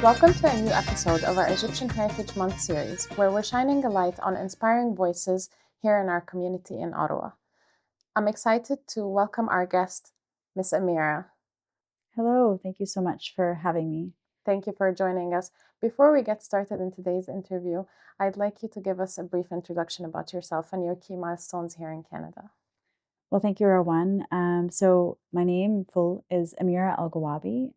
Welcome to a new episode of our Egyptian Heritage Month series, where we're shining a light on inspiring voices here in our community in Ottawa. I'm excited to welcome our guest, Miss Amira. Hello, thank you so much for having me. Thank you for joining us. Before we get started in today's interview, I'd like you to give us a brief introduction about yourself and your key milestones here in Canada. Well, thank you, Rowan. So my name full is Amira Elghawaby.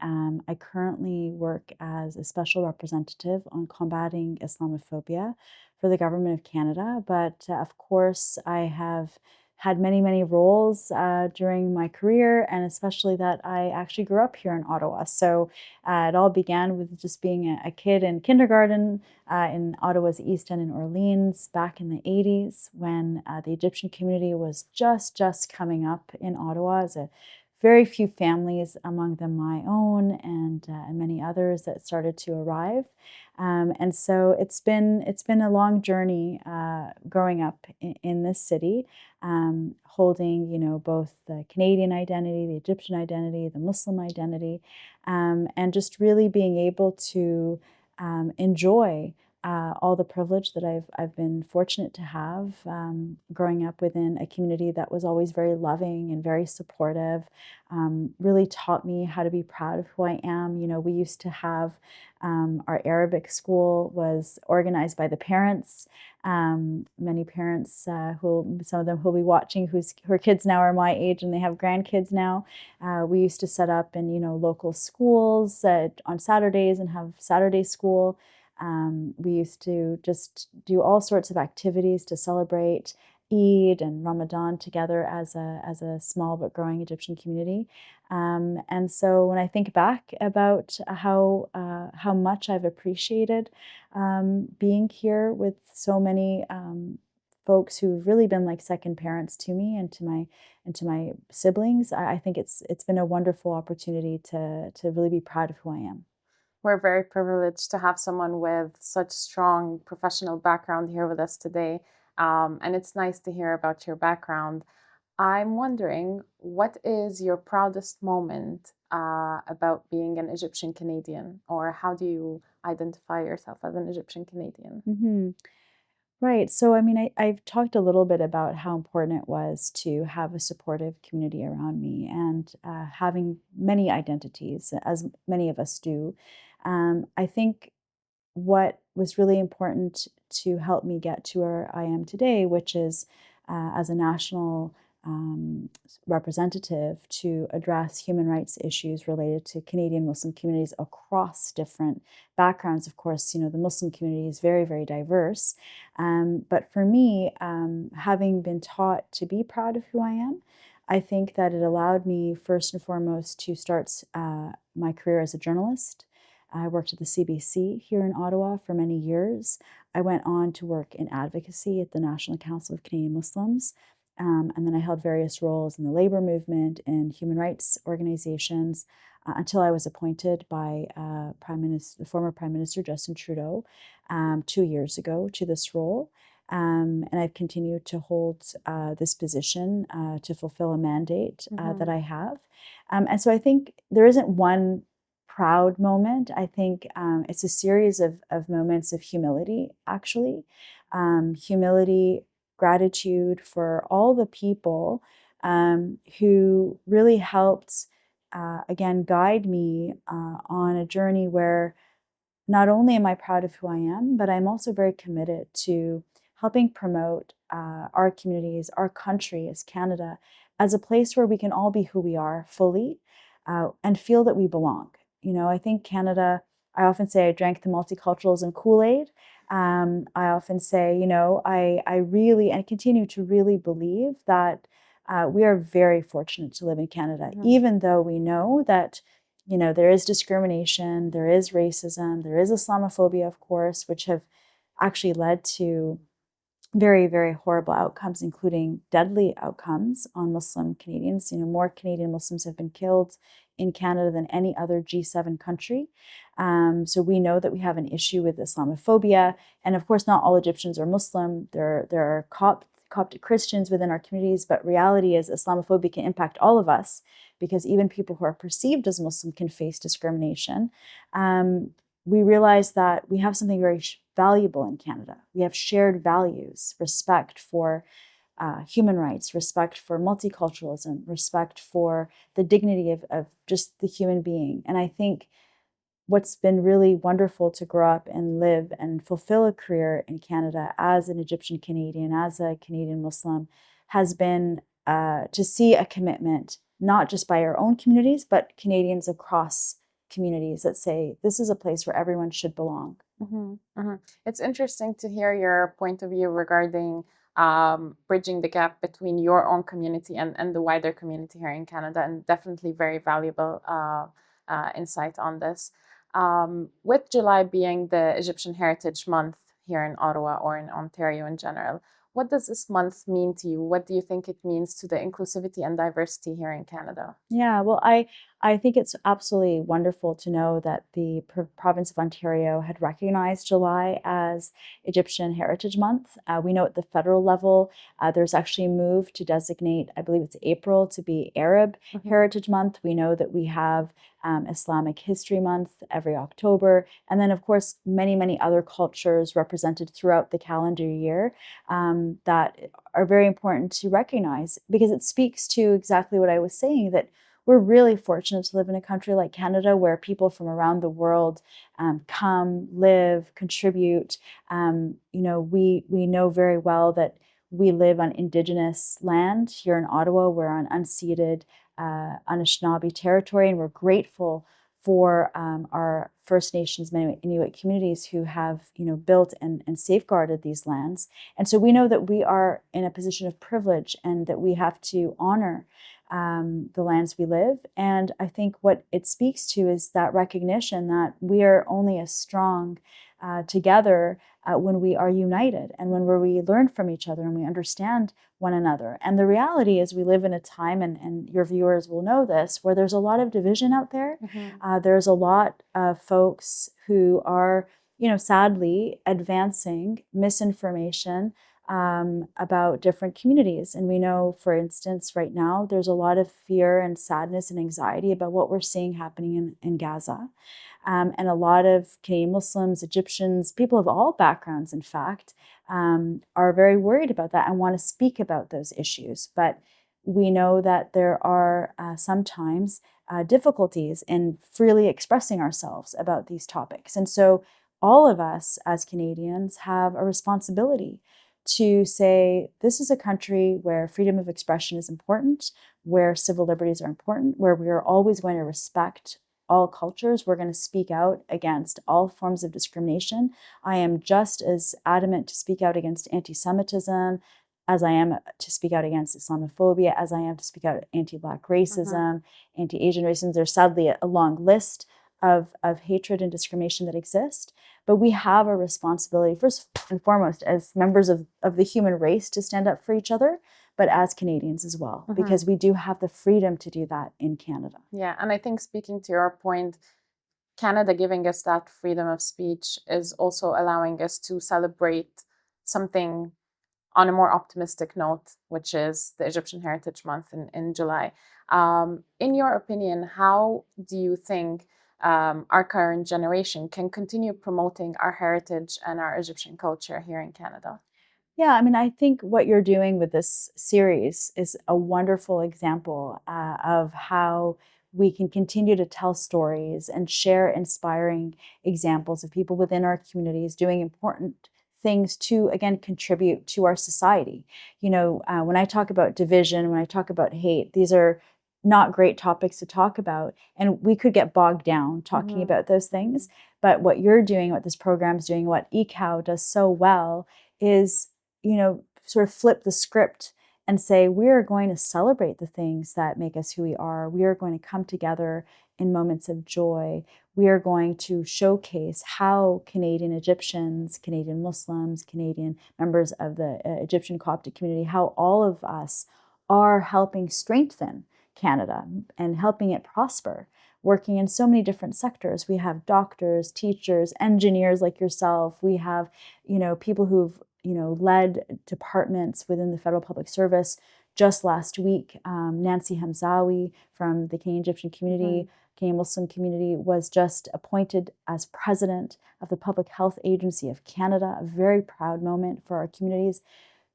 I currently work as a special representative on combating Islamophobia for the Government of Canada. But of course, I have had many roles during my career, and especially that I actually grew up here in Ottawa. So it all began with just being a kid in kindergarten in Ottawa's East End in Orleans back in the 80s when the Egyptian community was just coming up in Ottawa as a very few families, among them my own and many others, that started to arrive. And so it's been a long journey growing up in this city, holding both the Canadian identity, the Egyptian identity, the Muslim identity, and just really being able to enjoy all the privilege that I've been fortunate to have growing up within a community that was always very loving and very supportive. Really taught me how to be proud of who I am. We used to have our Arabic school was organized by the parents. Many parents some of them who'll be watching, whose kids now are my age and they have grandkids now. We used to set up in local schools on Saturdays and have Saturday school. We used to just do all sorts of activities to celebrate Eid and Ramadan together as a small but growing Egyptian community. And so when I think back about how much I've appreciated being here with so many folks who've really been like second parents to me and to my siblings, I think it's been a wonderful opportunity to really be proud of who I am. We're very privileged to have someone with such strong professional background here with us today. And it's nice to hear about your background. I'm wondering, what is your proudest moment about being an Egyptian Canadian, or how do you identify yourself as an Egyptian Canadian? Mm-hmm. Right. So, I mean, I've talked a little bit about how important it was to have a supportive community around me and having many identities, as many of us do. I think what was really important to help me get to where I am today, which is as a national representative to address human rights issues related to Canadian Muslim communities across different backgrounds. Of course, the Muslim community is very diverse. But for me, having been taught to be proud of who I am, I think that it allowed me first and foremost to start my career as a journalist. I worked at the CBC here in Ottawa for many years. I went on to work in advocacy at the National Council of Canadian Muslims. And then I held various roles in the labor movement and human rights organizations until I was appointed by the former Prime Minister Justin Trudeau 2 years ago to this role. And I've continued to hold this position to fulfill a mandate that I have. And so I think there isn't one proud moment. I think it's a series of moments of humility, actually. Humility, gratitude for all the people who really helped, again, guide me on a journey where not only am I proud of who I am, but I'm also very committed to helping promote our communities, our country as Canada, as a place where we can all be who we are fully and feel that we belong. I think Canada, I often say I drank the multiculturalism Kool-Aid. I often say, I really and continue to really believe that we are very fortunate to live in Canada, even though we know that, there is discrimination, there is racism, there is Islamophobia, of course, which have actually led to very horrible outcomes, including deadly outcomes on Muslim Canadians. More Canadian Muslims have been killed in Canada than any other G7 country. So we know that we have an issue with Islamophobia. And of course, not all Egyptians are Muslim. There are Coptic Christians within our communities, but reality is Islamophobia can impact all of us because even people who are perceived as Muslim can face discrimination. we realize that we have something very valuable in Canada. We have shared values, respect for human rights, respect for multiculturalism, respect for the dignity of just the human being. And I think what's been really wonderful to grow up and live and fulfill a career in Canada as an Egyptian Canadian, as a Canadian Muslim, has been to see a commitment, not just by our own communities, but Canadians across communities that say this is a place where everyone should belong. Mm-hmm, mm-hmm. It's interesting to hear your point of view regarding bridging the gap between your own community and the wider community here in Canada, and definitely very valuable insight on this. With July being the Egyptian Heritage Month here in Ottawa or in Ontario in general, what does this month mean to you? What do you think it means to the inclusivity and diversity here in Canada? Yeah, well, I think it's absolutely wonderful to know that the province of Ontario had recognized July as Egyptian Heritage Month. We know at the federal level, there's actually a move to designate, I believe it's April, to be Arab Heritage Month. We know that we have Islamic History Month every October. And then, of course, many, many other cultures represented throughout the calendar year that are very important to recognize, because it speaks to exactly what I was saying, that we're really fortunate to live in a country like Canada where people from around the world come, live, contribute. We know very well that we live on Indigenous land here in Ottawa. We're on unceded Anishinaabe territory, and we're grateful for our First Nations, Inuit communities who have, built and safeguarded these lands. And so we know that we are in a position of privilege and that we have to honor the lands we live. And I think what it speaks to is that recognition that we are only as strong together when we are united and when we learn from each other and we understand one another. And the reality is we live in a time, and your viewers will know this, where there's a lot of division out there. There's a lot of folks who are, sadly advancing misinformation about different communities. And we know, for instance, right now, there's a lot of fear and sadness and anxiety about what we're seeing happening in Gaza. And a lot of Canadian Muslims, Egyptians, people of all backgrounds, in fact, are very worried about that and want to speak about those issues. But we know that there are sometimes difficulties in freely expressing ourselves about these topics. And so all of us as Canadians have a responsibility to say, this is a country where freedom of expression is important, where civil liberties are important, where we are always going to respect all cultures. We're going to speak out against all forms of discrimination. I am just as adamant to speak out against anti-Semitism as I am to speak out against Islamophobia, as I am to speak out anti-Black racism, anti-Asian racism. There's sadly a long list of hatred and discrimination that exist. But we have a responsibility, first and foremost, as members of the human race, to stand up for each other, but as Canadians as well, because we do have the freedom to do that in Canada. Yeah, and I think, speaking to your point, Canada giving us that freedom of speech is also allowing us to celebrate something on a more optimistic note, which is the Egyptian Heritage Month in July. In your opinion, how do you think our current generation can continue promoting our heritage and our Egyptian culture here in Canada? Yeah, I mean, I think what you're doing with this series is a wonderful example of how we can continue to tell stories and share inspiring examples of people within our communities doing important things to, again, contribute to our society. When I talk about division, when I talk about hate, these are not great topics to talk about. And we could get bogged down talking about those things. But what you're doing, what this program's doing, what ECOW does so well is, sort of flip the script and say, we are going to celebrate the things that make us who we are. We are going to come together in moments of joy. We are going to showcase how Canadian Egyptians, Canadian Muslims, Canadian members of the Egyptian Coptic community, how all of us are helping strengthen Canada and helping it prosper, working in so many different sectors. We have doctors, teachers, engineers like yourself. We have, people who've, led departments within the federal public service. Just last week, Nancy Hamzawi from the Canadian Egyptian community Canadian Muslim community, was just appointed as president of the Public Health Agency of Canada, a very proud moment for our communities.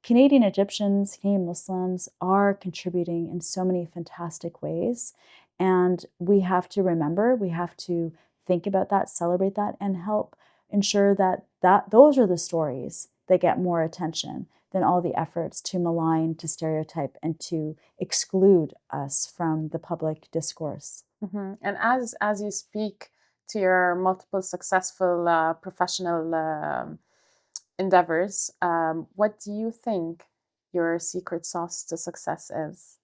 Canadian Egyptians, Canadian Muslims are contributing in so many fantastic ways. And we have to remember, we have to think about that, celebrate that, and help ensure that, those are the stories that get more attention than all the efforts to malign, to stereotype, and to exclude us from the public discourse. And as you speak to your multiple successful professional endeavors, what do you think your secret sauce to success is?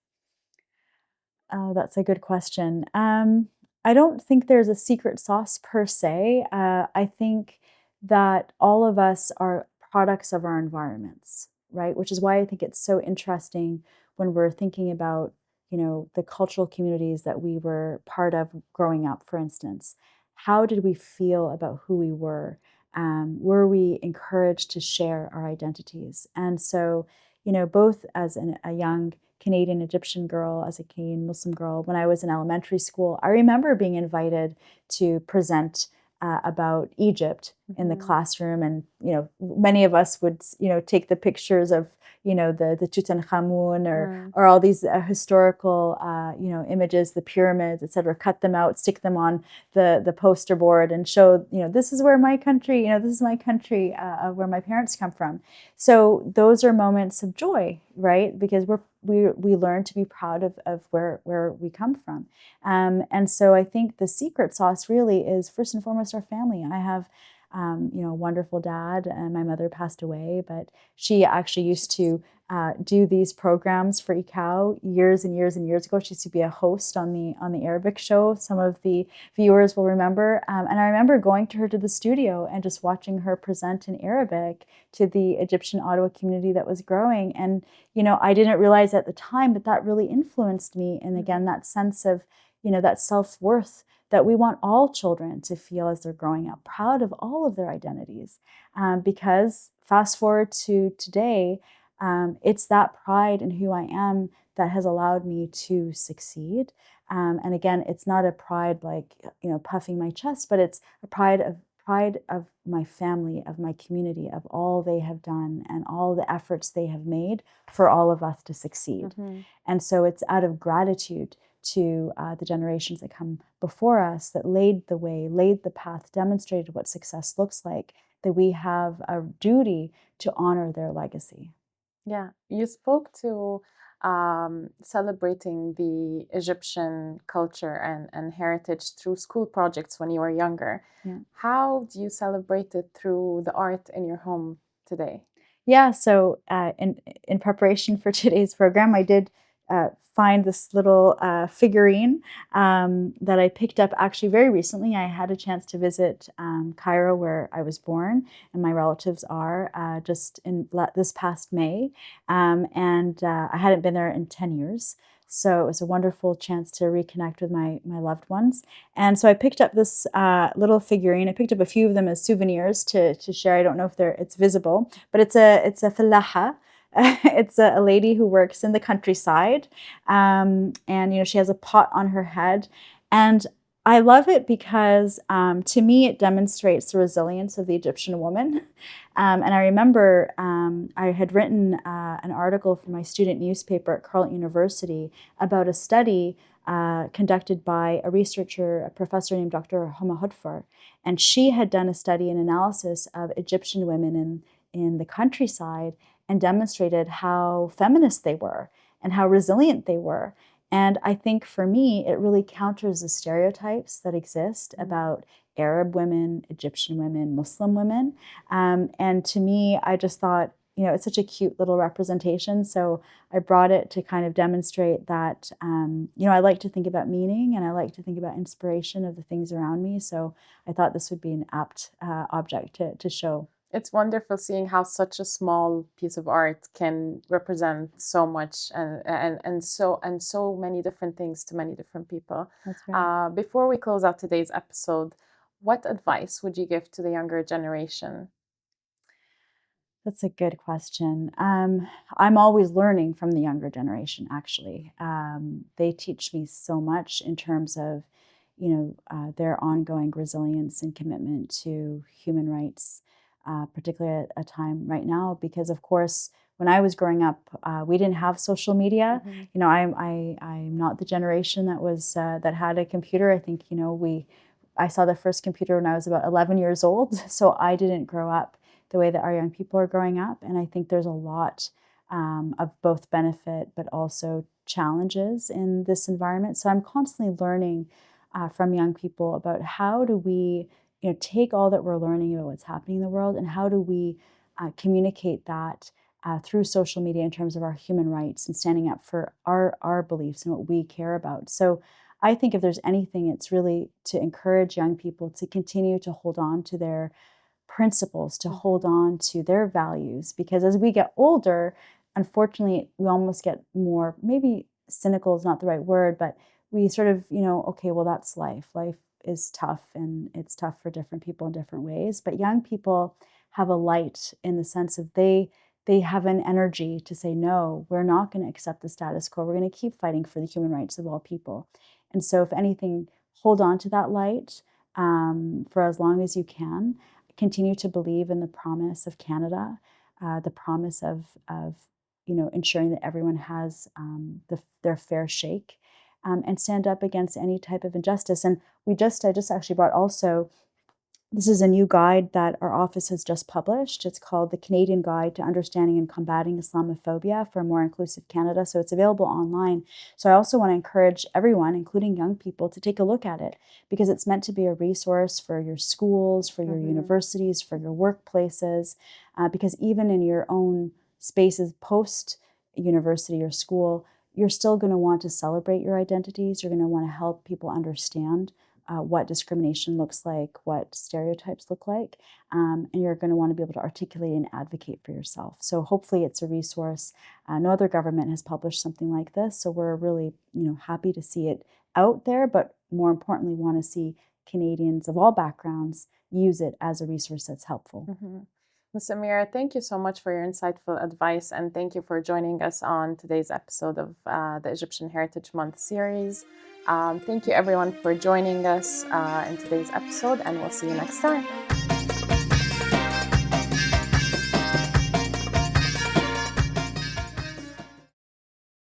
Oh, that's a good question. I don't think there's a secret sauce per se. I think that all of us are products of our environments, right? Which is why I think it's so interesting when we're thinking about, the cultural communities that we were part of growing up, for instance. How did we feel about who we were? Were we encouraged to share our identities? And so, both as a young Canadian Egyptian girl, as a Canadian Muslim girl, when I was in elementary school, I remember being invited to present about Egypt in the classroom, and many of us would take the pictures of the Tutankhamun or all these historical images, the pyramids, etc. Cut them out, stick them on the poster board, and show this is where my country, this is my country, where my parents come from. So those are moments of joy, right? Because we learn to be proud of where we come from. And so I think the secret sauce really is, first and foremost, our family. I have a wonderful dad, and my mother passed away, but she actually used to do these programs for ICAO years and years and years ago. She used to be a host on the Arabic show. Some of the viewers will remember. And I remember going to her to the studio and just watching her present in Arabic to the Egyptian Ottawa community that was growing. And, I didn't realize at the time, but that really influenced me. And again, that sense of, that self-worth that we want all children to feel as they're growing up, proud of all of their identities. Because fast forward to today, it's that pride in who I am that has allowed me to succeed. And again, it's not a pride like, puffing my chest, but it's a pride of my family, of my community, of all they have done and all the efforts they have made for all of us to succeed. And so it's out of gratitude to the generations that come before us, that laid the way, laid the path, demonstrated what success looks like, that we have a duty to honor their legacy. Yeah, you spoke to celebrating the Egyptian culture and heritage through school projects when you were younger. Yeah. How do you celebrate it through the art in your home today? Yeah, so in preparation for today's program, I did find this little figurine that I picked up actually very recently. I had a chance to visit Cairo, where I was born, and my relatives are, just in this past May. And I hadn't been there in 10 years. So it was a wonderful chance to reconnect with my loved ones. And so I picked up this little figurine. I picked up a few of them as souvenirs to share. I don't know if it's visible, but it's a fellaha. It's a lady who works in the countryside, and she has a pot on her head, and I love it because to me it demonstrates the resilience of the Egyptian woman. And I remember I had written an article for my student newspaper at Carleton University about a study conducted by a researcher, a professor named Dr. Homa Hodfar, and she had done a study and analysis of Egyptian women in the countryside, and demonstrated how feminist they were and how resilient they were. And I think for me, it really counters the stereotypes that exist about Arab women, Egyptian women, Muslim women. And to me, I just thought, it's such a cute little representation. So I brought it to kind of demonstrate that, I like to think about meaning, and I like to think about inspiration of the things around me. So I thought this would be an apt object to show. It's wonderful seeing how such a small piece of art can represent so much and so many different things to many different people. That's right. Before we close out today's episode, what advice would you give to the younger generation? That's a good question. I'm always learning from the younger generation, actually. They teach me so much in terms of, their ongoing resilience and commitment to human rights, particularly at a time right now. Because, of course, when I was growing up, we didn't have social media. Mm-hmm. I'm not the generation that had a computer. I think I saw the first computer when I was about 11 years old, so I didn't grow up the way that our young people are growing up. And I think there's a lot of both benefit but also challenges in this environment. So I'm constantly learning from young people about how do we take all that we're learning about what's happening in the world, and how do we communicate that through social media in terms of our human rights and standing up for our beliefs and what we care about. So I think if there's anything, it's really to encourage young people to continue to hold on to their principles, to hold on to their values, because as we get older, unfortunately, we almost get more, maybe cynical is not the right word, but we sort of, okay, well, that's life. Life is tough, and it's tough for different people in different ways. But young people have a light in the sense of they have an energy to say, no, we're not going to accept the status quo. We're going to keep fighting for the human rights of all people. And so, if anything, hold on to that light for as long as you can. Continue to believe in the promise of Canada, the promise of ensuring that everyone has their fair shake, and stand up against any type of injustice. And I just actually brought also, this is a new guide that our office has just published. It's called The Canadian Guide to Understanding and Combating Islamophobia for a More Inclusive Canada. So it's available online. So I also want to encourage everyone, including young people, to take a look at it, because it's meant to be a resource for your schools, for your universities, for your workplaces, because even in your own spaces post-university or school, you're still going to want to celebrate your identities. You're going to want to help people understand what discrimination looks like, what stereotypes look like, and you're going to want to be able to articulate and advocate for yourself. So hopefully it's a resource. No other government has published something like this, so we're really happy to see it out there, but more importantly, want to see Canadians of all backgrounds use it as a resource that's helpful. Ms. Amira, thank you so much for your insightful advice, and thank you for joining us on today's episode of the Egyptian Heritage Month series. Thank you everyone for joining us in today's episode, and we'll see you next time.